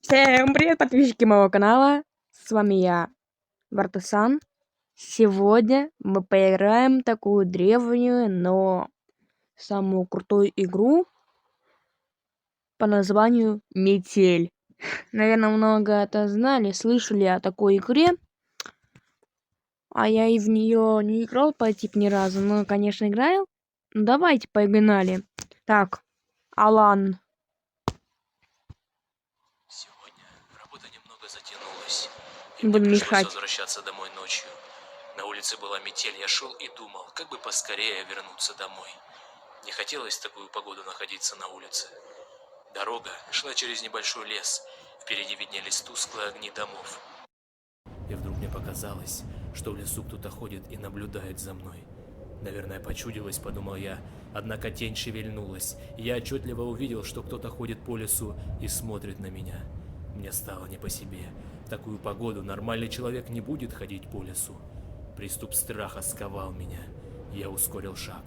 Всем привет, подписчики моего канала. С вами я, Вартасан. Сегодня мы поиграем такую древнюю, но самую крутую игру по названию Метель. Наверное, много это знали, слышали о такой игре. А я и в нее не играл по типу ни разу, но, конечно, играл. Ну, давайте погнали. Так, Алан. Сегодня работа немного затянулась, Не и мне буду пришлось мешать. возвращаться домой ночью. На улице была метель, я шел и думал, как бы поскорее вернуться домой. Не хотелось в такую погоду находиться на улице. Дорога шла через небольшой лес, впереди виднелись тусклые огни домов. И вдруг мне показалось, что в лесу кто-то ходит и наблюдает за мной. Наверное, почудилось, подумал я, однако тень шевельнулась, и я отчетливо увидел, что кто-то ходит по лесу и смотрит на меня. Мне стало не по себе. В такую погоду нормальный человек не будет ходить по лесу. Приступ страха сковал меня. Я ускорил шаг.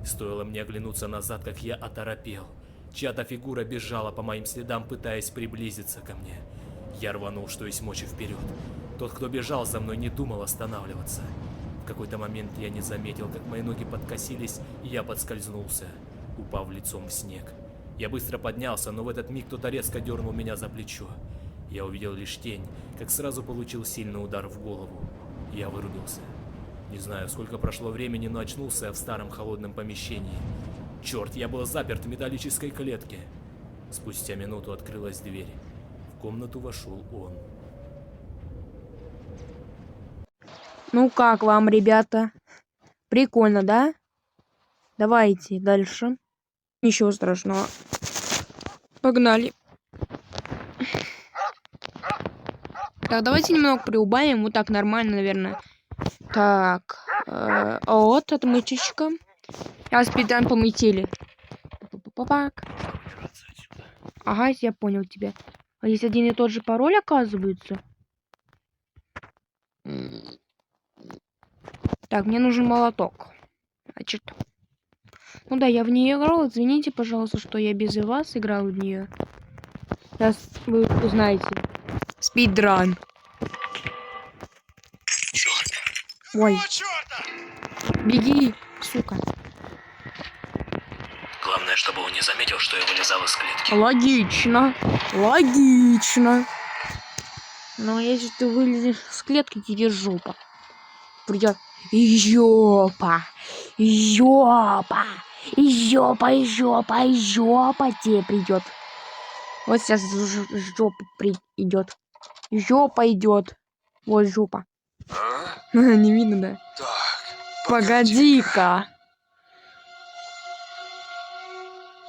Стоило мне оглянуться назад, как я оторопел. Чья-то фигура бежала по моим следам, пытаясь приблизиться ко мне. Я рванул, что есть мочи, вперед. Тот, кто бежал за мной, не думал останавливаться. В какой-то момент я не заметил, как мои ноги подкосились, и я подскользнулся, упав лицом в снег. Я быстро поднялся, но в этот миг кто-то резко дернул меня за плечо. Я увидел лишь тень, как сразу получил сильный удар в голову. Я вырубился. Не знаю, сколько прошло времени, но очнулся я в старом холодном помещении. Черт, я был заперт в металлической клетке. Спустя минуту открылась дверь. В комнату вошел он. Ну как вам, ребята? Прикольно, да? Давайте дальше. Ничего страшного. Погнали. Так, давайте немного приубавим. Вот так нормально, наверное. Так. Вот отмычечка. Я спидран по метели. Ага, я понял тебя. А есть один и тот же пароль, оказывается? Так, мне нужен молоток. Значит. Ну да, я в нее играл. Извините, пожалуйста, что я без вас играл в нее. Сейчас вы узнаете. Спидран. Ой. Беги, сука. Главное, чтобы он не заметил, что я вылезал из клетки. Логично. Логично. Но если ты вылезешь из клетки, тебе жопа. Придет. Жопа. Жопа. Жопа, жопа, жопа тебе придет. Вот сейчас жопа придет. Жопа идет. Вот жопа. Не видно, да? Так, Погоди-ка.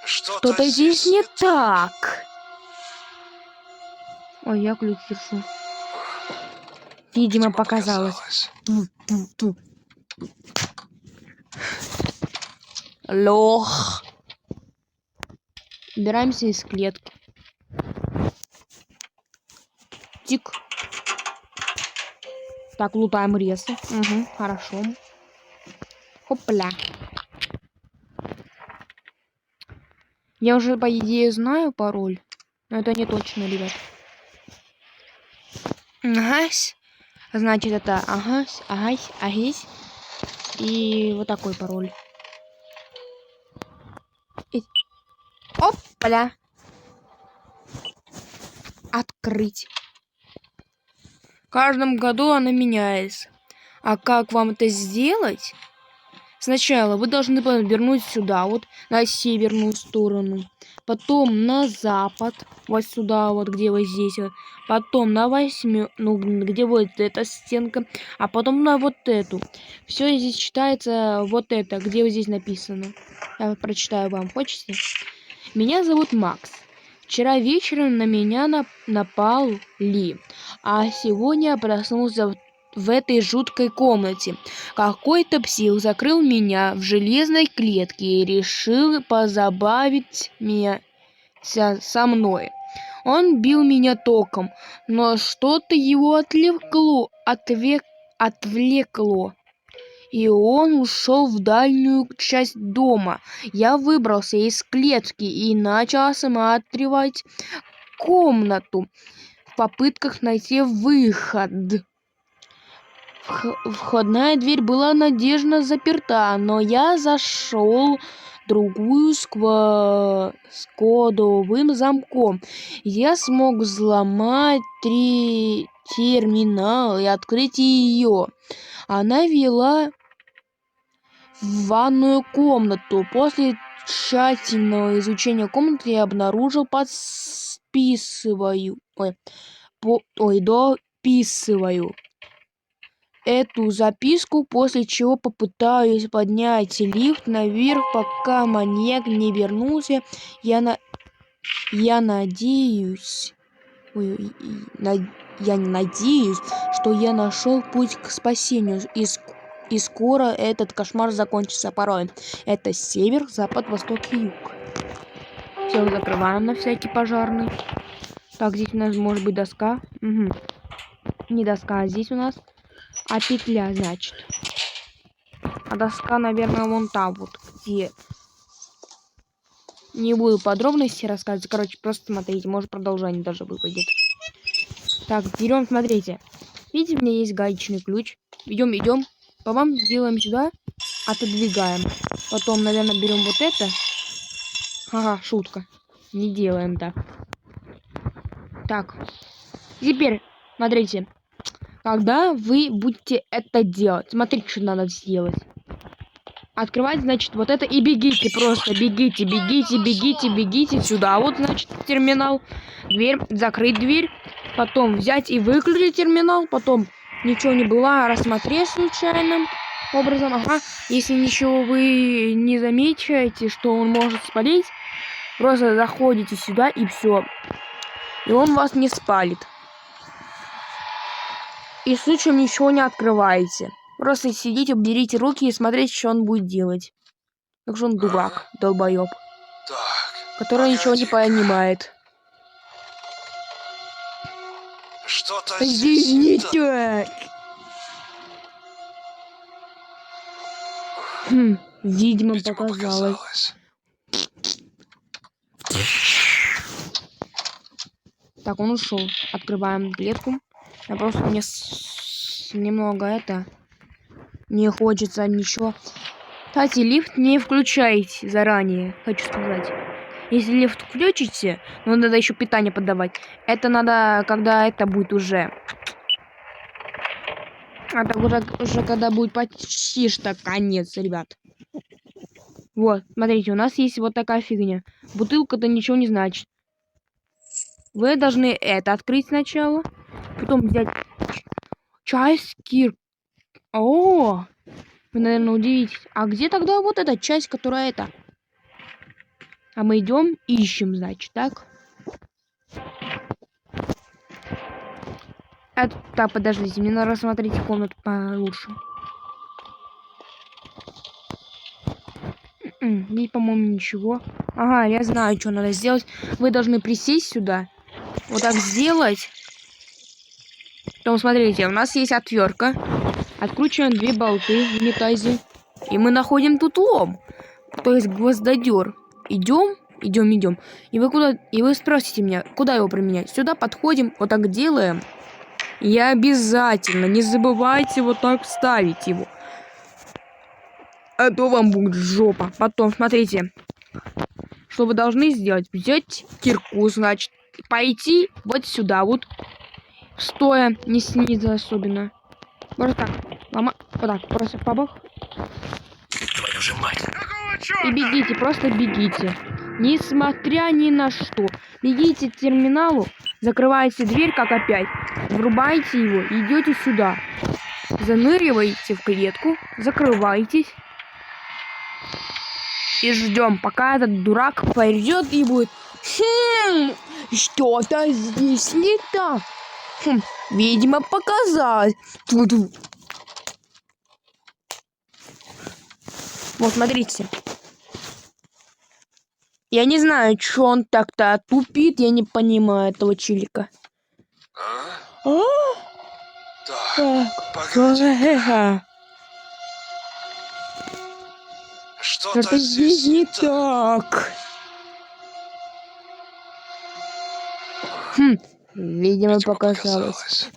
Что-то здесь не так. Ой, я ключ держу. Видимо, показалось. Лох. Убираемся из клетки. Тик. Так, лутаем ресы. Угу, хорошо. Хопля. Я уже, по идее, знаю пароль. Но это не точно, ребят. Агась. Значит, это агась, агась, агись. И вот такой пароль. И... Опля. Открыть. В каждом году она меняется. А как вам это сделать? Сначала вы должны повернуть сюда, вот на северную сторону. Потом на запад, вот сюда, вот где вот здесь вот. Потом на восьмерку, ну где вот эта стенка. А потом на вот эту. Все здесь читается вот это, где вот здесь написано. Я прочитаю вам, хочется? Меня зовут Макс. Вчера вечером на меня напал Ли. А сегодня я проснулся в этой жуткой комнате. Какой-то псих закрыл меня в железной клетке и решил позабавить меня со мной. Он бил меня током, но что-то его отвлекло, и он ушел в дальнюю часть дома. Я выбрался из клетки и начал осматривать комнату в попытках найти выход. Входная дверь была надежно заперта, но я зашел в другую с кодовым замком. Я смог взломать 3 терминала и открыть ее. Она вела в ванную комнату. После тщательного изучения комнаты я обнаружил дописываю эту записку, после чего попытаюсь поднять лифт наверх, пока маньяк не вернулся. Я надеюсь, что я нашел путь к спасению, и скоро этот кошмар закончится. Порой это север, запад, восток и юг. Все, закрываем на всякий пожарный. Так, здесь у нас может быть доска. Угу. Не доска, а здесь у нас петля, значит. А доска, наверное, вон там вот, где. Не буду подробности рассказывать. Короче, просто смотрите, может продолжение даже выпадет. Так, берем, смотрите. Видите, у меня есть гаечный ключ. Идем. Потом делаем сюда, отодвигаем. Потом, наверное, берем вот это. Ага, шутка. Не делаем так. Так. Теперь, смотрите. Когда вы будете это делать, смотрите, что надо сделать. Открывать, значит, вот это и бегите, просто бегите сюда. Вот, значит, терминал. Дверь, закрыть дверь. Потом взять и выключить терминал. Потом ничего не было, рассмотреть случайным образом. Ага, если ничего вы не замечаете, что он может спалить, просто заходите сюда и все. И он вас не спалит. И случаем ничего не открываете. Просто сидите, берите руки и смотрите, что он будет делать. Так что он дурак, долбоеб, который ничего не понимает. Что-то здесь не так. Видимо, показалось. Так, он ушел. Открываем клетку. Я просто мне немного это... Не хочется ничего. Кстати, лифт не включайте заранее, хочу сказать. Если лифт включите, но надо еще питание подавать. Это надо, когда это будет уже. Это уже когда будет почти что конец, ребят. Вот, смотрите, у нас есть вот такая фигня. Бутылка-то ничего не значит. Вы должны это открыть сначала. Потом взять часть кир. О! Вы, наверное, удивитесь. А где тогда вот эта часть, которая это? А мы идем, ищем, значит, так? Так, подождите, мне надо рассмотреть комнату получше. Здесь, по-моему, ничего. Ага, я знаю, что надо сделать. Вы должны присесть сюда. Вот так сделать. Потом, смотрите, у нас есть отвертка. Откручиваем 2 болты в унитазе. И мы находим тут лом. То есть гвоздодер. Идем. И вы куда? И вы спросите меня, куда его применять? Сюда подходим, вот так делаем. И обязательно не забывайте вот так вставить его. А то вам будет жопа. Потом, смотрите. Что вы должны сделать? Взять кирку, значит, пойти вот сюда, вот. Стоя, не снизу особенно. Может так. Мама, вот так, просто побах. Твою же мать. И бегите, просто бегите. Несмотря ни на что. Бегите к терминалу, закрываете дверь, как опять. Врубаете его, идете сюда. Заныриваете в клетку, закрываетесь. И ждем, пока этот дурак пойдет и будет. Что-то здесь не так. Видимо, показалось. Вот, смотрите. Я не знаю, что он так-то тупит. Я не понимаю этого чилика. Так, погоди. Что-то здесь не так. Видимо, Видимо, показалось.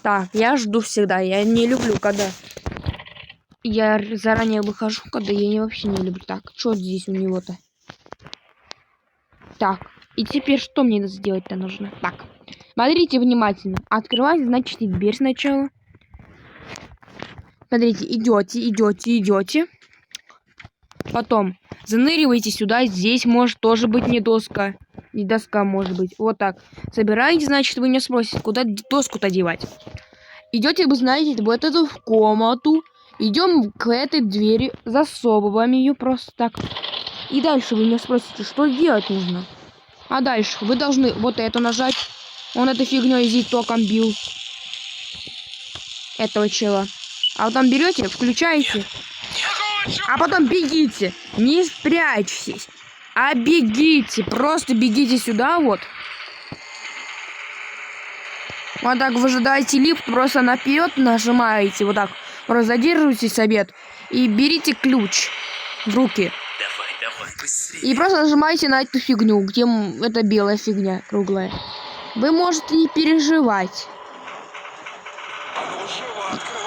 Так, я жду всегда. Я не люблю, когда я заранее выхожу, когда я вообще не люблю. Так, что здесь у него-то? Так, и теперь что мне сделать-то нужно? Так, смотрите внимательно. Открывать, значит, и дверь сначала. Смотрите, идете. Потом заныривайте сюда. Здесь может тоже быть не доска. Не доска может быть. Вот так. Собираете, значит, вы не спросите, куда доску-то девать. Идете, вы знаете, вот эту в комнату. Идем к этой двери. Засовываем ее просто так. И дальше вы меня спросите, что делать нужно. А дальше вы должны вот это нажать. Он этой фигней здесь током бил. Этого чела. А потом берете, включаете. А потом бегите. Не спрячьтесь. А бегите. Просто бегите сюда вот. Вот так выжидаете лифт. Просто наперед нажимаете. Вот так. Просто задерживайтесь обед. И берите ключ в руки. Давай, быстрее. И просто нажимаете на эту фигню, где эта белая фигня круглая. Вы можете не переживать.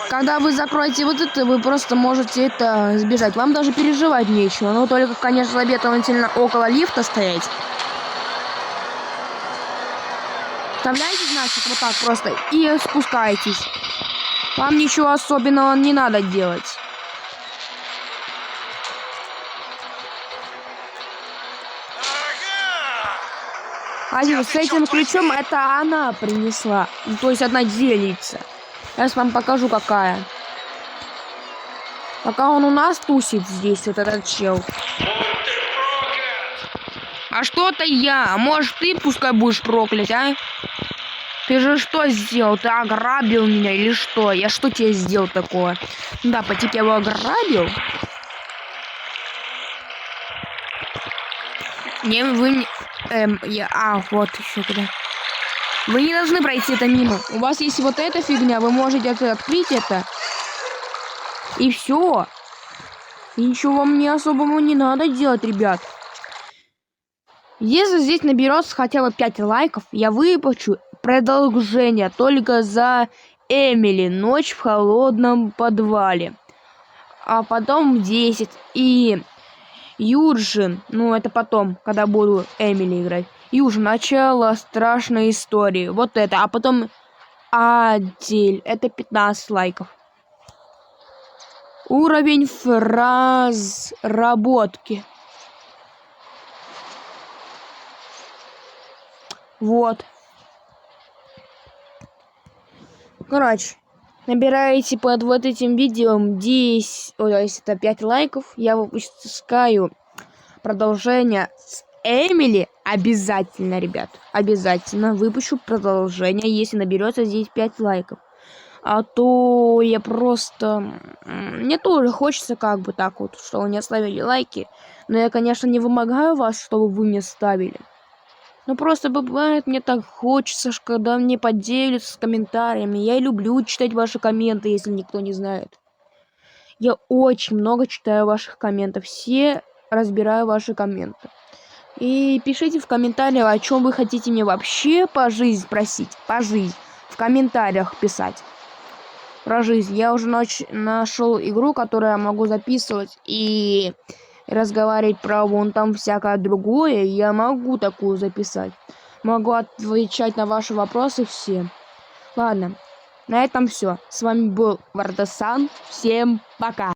Когда вы закроете вот это, вы просто можете это сбежать. Вам даже переживать нечего. Но только, конечно, советовательно около лифта стоять. Вставляете, значит, вот так просто и спускаетесь. Вам ничего особенного не надо делать. А с этим ключом это она принесла. То есть одна делится. Сейчас вам покажу, какая. Пока он у нас тусит здесь, вот этот чел. А что-то я. Может, ты пускай будешь проклят, а? Ты же что сделал? Ты ограбил меня или что? Я что тебе сделал такое? Да, по типу я его ограбил. Не, вы... вот еще куда. Вы не должны пройти это мимо. У вас есть вот эта фигня, вы можете открыть это. И все. И ничего вам не особому не надо делать, ребят. Если здесь наберется хотя бы 5 лайков, я выпущу продолжение только за Эмили. Ночь в холодном подвале. А потом 10. И Юджин, ну это потом, когда буду Эмили играть. Юджин, начало страшной истории. Вот это. А потом Адель. Это 15 лайков. Уровень разработки. Вот. Короче, набираете под вот этим видео 10, то есть это 5 лайков, я выпускаю продолжение с Эмили. Обязательно, ребят, обязательно выпущу продолжение, если наберется здесь 5 лайков. А то я просто... Мне тоже хочется как бы так вот, что вы не оставили лайки. Но я, конечно, не вымогаю вас, чтобы вы мне ставили. Ну просто бывает, мне так хочется, когда мне поделятся с комментариями. Я и люблю читать ваши комменты, если никто не знает. Я очень много читаю ваших комментов. Все разбираю ваши комменты. И пишите в комментариях, о чем вы хотите мне вообще по жизни спросить. По жизни. В комментариях писать. Про жизнь. Я уже нашел игру, которую я могу записывать и разговаривать про вон там всякое другое. Я могу такую записать. Могу отвечать на ваши вопросы все. Ладно, на этом все. С вами был Вардасан. Всем пока.